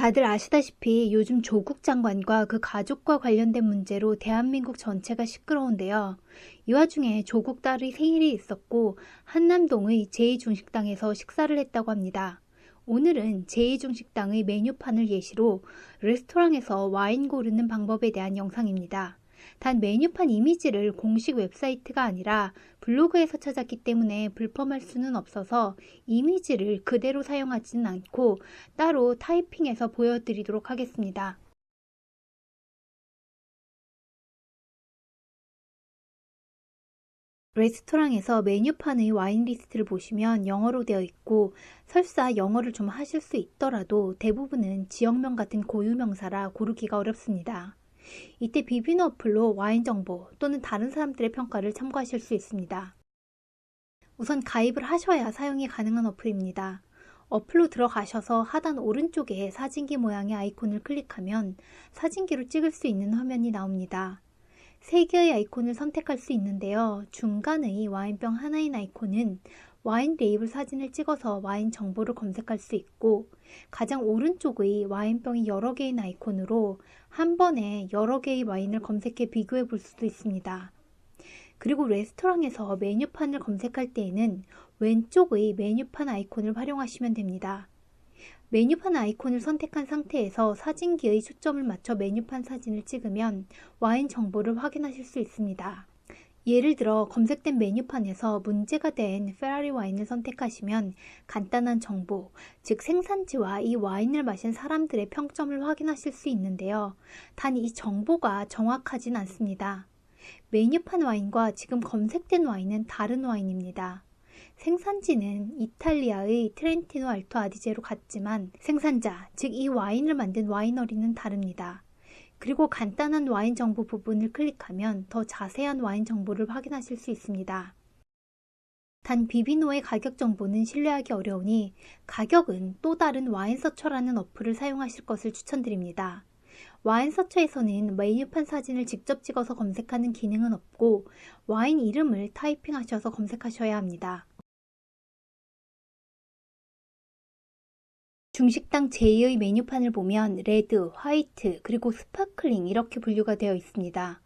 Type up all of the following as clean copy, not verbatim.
다들 아시다시피 요즘 조국 장관과 그 가족과 관련된 문제로 대한민국 전체가 시끄러운데요. 이 와중에 조국 딸의 생일이 있었고 한남동의 제2중식당에서 식사를 했다고 합니다. 오늘은 제2중식당의 메뉴판을 예시로 레스토랑에서 와인 고르는 방법에 대한 영상입니다. 단 메뉴판 이미지를 공식 웹사이트가 아니라 블로그에서 찾았기 때문에 불펌할 수는 없어서 이미지를 그대로 사용하지는 않고 따로 타이핑해서 보여드리도록 하겠습니다. 레스토랑에서 메뉴판의 와인 리스트를 보시면 영어로 되어 있고 설사 영어를 좀 하실 수 있더라도 대부분은 지역명 같은 고유명사라 고르기가 어렵습니다. 이때 비비너 어플로 와인 정보 또는 다른 사람들의 평가를 참고하실 수 있습니다. 우선 가입을 하셔야 사용이 가능한 어플입니다. 어플로 들어가셔서 하단 오른쪽에 사진기 모양의 아이콘을 클릭하면 사진기로 찍을 수 있는 화면이 나옵니다. 3개의 아이콘을 선택할 수 있는데요. 중간의 와인병 하나인 아이콘은 와인 레이블 사진을 찍어서 와인 정보를 검색할 수 있고 가장 오른쪽의 와인병이 여러 개인 아이콘으로 한 번에 여러 개의 와인을 검색해 비교해 볼 수도 있습니다. 그리고 레스토랑에서 메뉴판을 검색할 때에는 왼쪽의 메뉴판 아이콘을 활용하시면 됩니다. 메뉴판 아이콘을 선택한 상태에서 사진기의 초점을 맞춰 메뉴판 사진을 찍으면 와인 정보를 확인하실 수 있습니다. 예를 들어 검색된 메뉴판에서 문제가 된 페라리 와인을 선택하시면 간단한 정보, 즉 생산지와 이 와인을 마신 사람들의 평점을 확인하실 수 있는데요. 단 이 정보가 정확하진 않습니다. 메뉴판 와인과 지금 검색된 와인은 다른 와인입니다. 생산지는 이탈리아의 트렌티노 알토 아디제로 같지만 생산자, 즉 이 와인을 만든 와이너리는 다릅니다. 그리고 간단한 와인 정보 부분을 클릭하면 더 자세한 와인 정보를 확인하실 수 있습니다. 단 비비노의 가격 정보는 신뢰하기 어려우니 가격은 또 다른 와인서처라는 어플을 사용하실 것을 추천드립니다. 와인서처에서는 메뉴판 사진을 직접 찍어서 검색하는 기능은 없고 와인 이름을 타이핑하셔서 검색하셔야 합니다. 중식당 제2의 메뉴판을 보면 레드, 화이트, 그리고 스파클링 이렇게 분류가 되어 있습니다.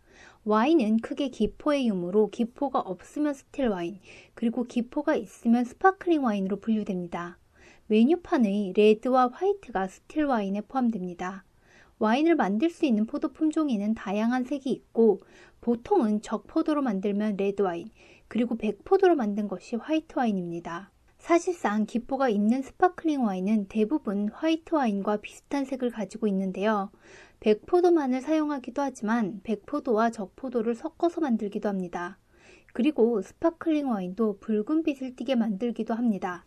와인은 크게 기포의 유무로 기포가 없으면 스틸 와인, 그리고 기포가 있으면 스파클링 와인으로 분류됩니다. 메뉴판의 레드와 화이트가 스틸 와인에 포함됩니다. 와인을 만들 수 있는 포도 품종에는 다양한 색이 있고 보통은 적포도로 만들면 레드 와인, 그리고 백포도로 만든 것이 화이트 와인입니다. 사실상 기포가 있는 스파클링 와인은 대부분 화이트 와인과 비슷한 색을 가지고 있는데요. 백포도만을 사용하기도 하지만 백포도와 적포도를 섞어서 만들기도 합니다. 그리고 스파클링 와인도 붉은 빛을 띠게 만들기도 합니다.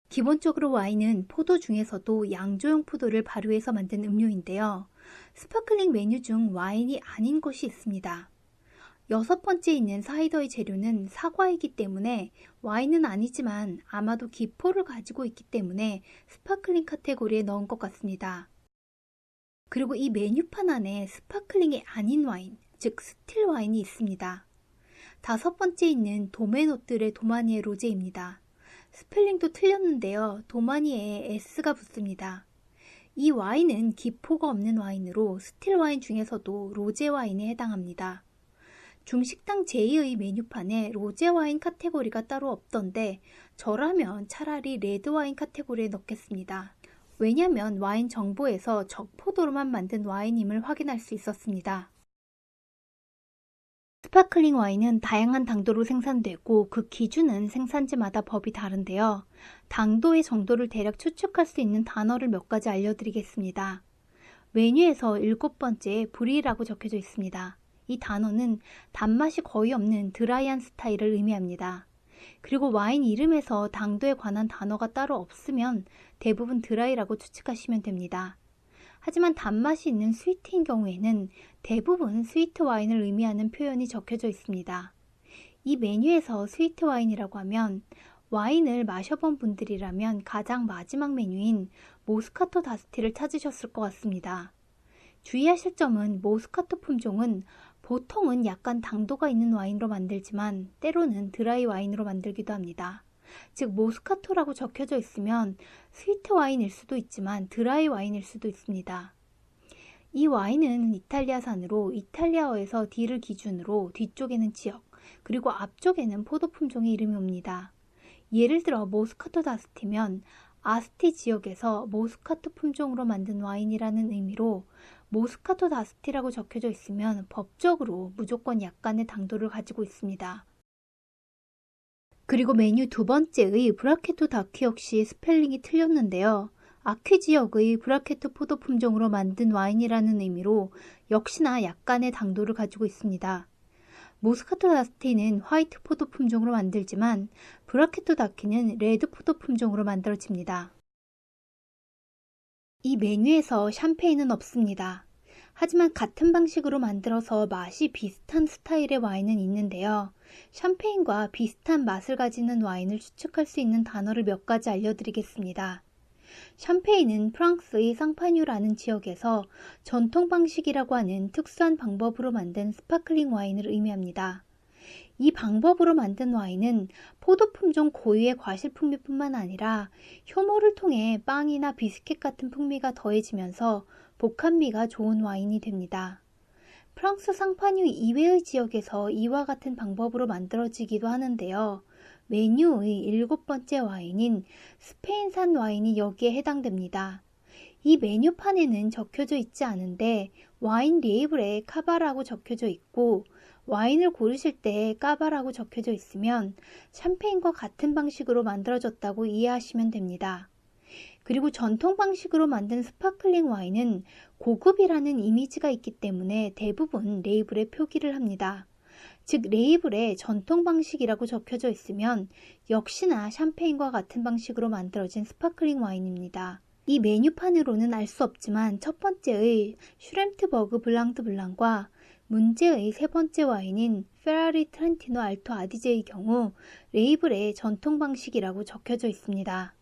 기본적으로 와인은 포도 중에서도 양조용 포도를 발효해서 만든 음료인데요. 스파클링 메뉴 중 와인이 아닌 것이 있습니다. 6번째 있는 사이더의 재료는 사과이기 때문에 와인은 아니지만 아마도 기포를 가지고 있기 때문에 스파클링 카테고리에 넣은 것 같습니다. 그리고 이 메뉴판 안에 스파클링이 아닌 와인, 즉 스틸 와인이 있습니다. 5번째 있는 도메노뜰의 도마니에 로제입니다. 스펠링도 틀렸는데요. 도마니에에 S가 붙습니다. 이 와인은 기포가 없는 와인으로 스틸 와인 중에서도 로제 와인에 해당합니다. 중식당 제2의 메뉴판에 로제 와인 카테고리가 따로 없던데 저라면 차라리 레드 와인 카테고리에 넣겠습니다. 왜냐면 와인 정보에서 적포도로만 만든 와인임을 확인할 수 있었습니다. 스파클링 와인은 다양한 당도로 생산되고 그 기준은 생산지마다 법이 다른데요. 당도의 정도를 대략 추측할 수 있는 단어를 몇 가지 알려드리겠습니다. 메뉴에서 7번째에 브리라고 적혀져 있습니다. 이 단어는 단맛이 거의 없는 드라이한 스타일을 의미합니다. 그리고 와인 이름에서 당도에 관한 단어가 따로 없으면 대부분 드라이라고 추측하시면 됩니다. 하지만 단맛이 있는 스위트인 경우에는 대부분 스위트 와인을 의미하는 표현이 적혀져 있습니다. 이 메뉴에서 스위트 와인이라고 하면 와인을 마셔본 분들이라면 가장 마지막 메뉴인 모스카토 다스티를 찾으셨을 것 같습니다. 주의하실 점은 모스카토 품종은 보통은 약간 당도가 있는 와인으로 만들지만 때로는 드라이 와인으로 만들기도 합니다. 즉 모스카토라고 적혀져 있으면 스위트 와인일 수도 있지만 드라이 와인일 수도 있습니다. 이 와인은 이탈리아산으로 이탈리아어에서 D를 기준으로 뒤쪽에는 지역, 그리고 앞쪽에는 포도 품종의 이름이 옵니다. 예를 들어 모스카토 다스티면 아스티 지역에서 모스카토 품종으로 만든 와인이라는 의미로 모스카토 다스티라고 적혀져 있으면 법적으로 무조건 약간의 당도를 가지고 있습니다. 그리고 메뉴 두 번째의 브라케토 다큐 역시 스펠링이 틀렸는데요. 아퀴 지역의 브라케토 포도 품종으로 만든 와인이라는 의미로 역시나 약간의 당도를 가지고 있습니다. 모스카토 다스티는 화이트 포도 품종으로 만들지만 브라케토 다큐는 레드 포도 품종으로 만들어집니다. 이 메뉴에서 샴페인은 없습니다. 하지만 같은 방식으로 만들어서 맛이 비슷한 스타일의 와인은 있는데요. 샴페인과 비슷한 맛을 가지는 와인을 추측할 수 있는 단어를 몇 가지 알려드리겠습니다. 샴페인은 프랑스의 상파뉴라는 지역에서 전통 방식이라고 하는 특수한 방법으로 만든 스파클링 와인을 의미합니다. 이 방법으로 만든 와인은 포도 품종 고유의 과실 풍미뿐만 아니라 효모를 통해 빵이나 비스킷 같은 풍미가 더해지면서 복합미가 좋은 와인이 됩니다. 프랑스 상파뉴 이외의 지역에서 이와 같은 방법으로 만들어지기도 하는데요. 메뉴의 7번째 와인인 스페인산 와인이 여기에 해당됩니다. 이 메뉴판에는 적혀져 있지 않은데 와인 레이블에 카바라고 적혀져 있고 와인을 고르실 때 까바라고 적혀져 있으면 샴페인과 같은 방식으로 만들어졌다고 이해하시면 됩니다. 그리고 전통 방식으로 만든 스파클링 와인은 고급이라는 이미지가 있기 때문에 대부분 레이블에 표기를 합니다. 즉 레이블에 전통 방식이라고 적혀져 있으면 역시나 샴페인과 같은 방식으로 만들어진 스파클링 와인입니다. 이 메뉴판으로는 알 수 없지만 첫 번째의 슈렘트버그 블랑드 블랑과 문제의 세 번째 와인인 페라리 트렌티노 알토 아디제의 경우 레이블에 전통 방식이라고 적혀져 있습니다.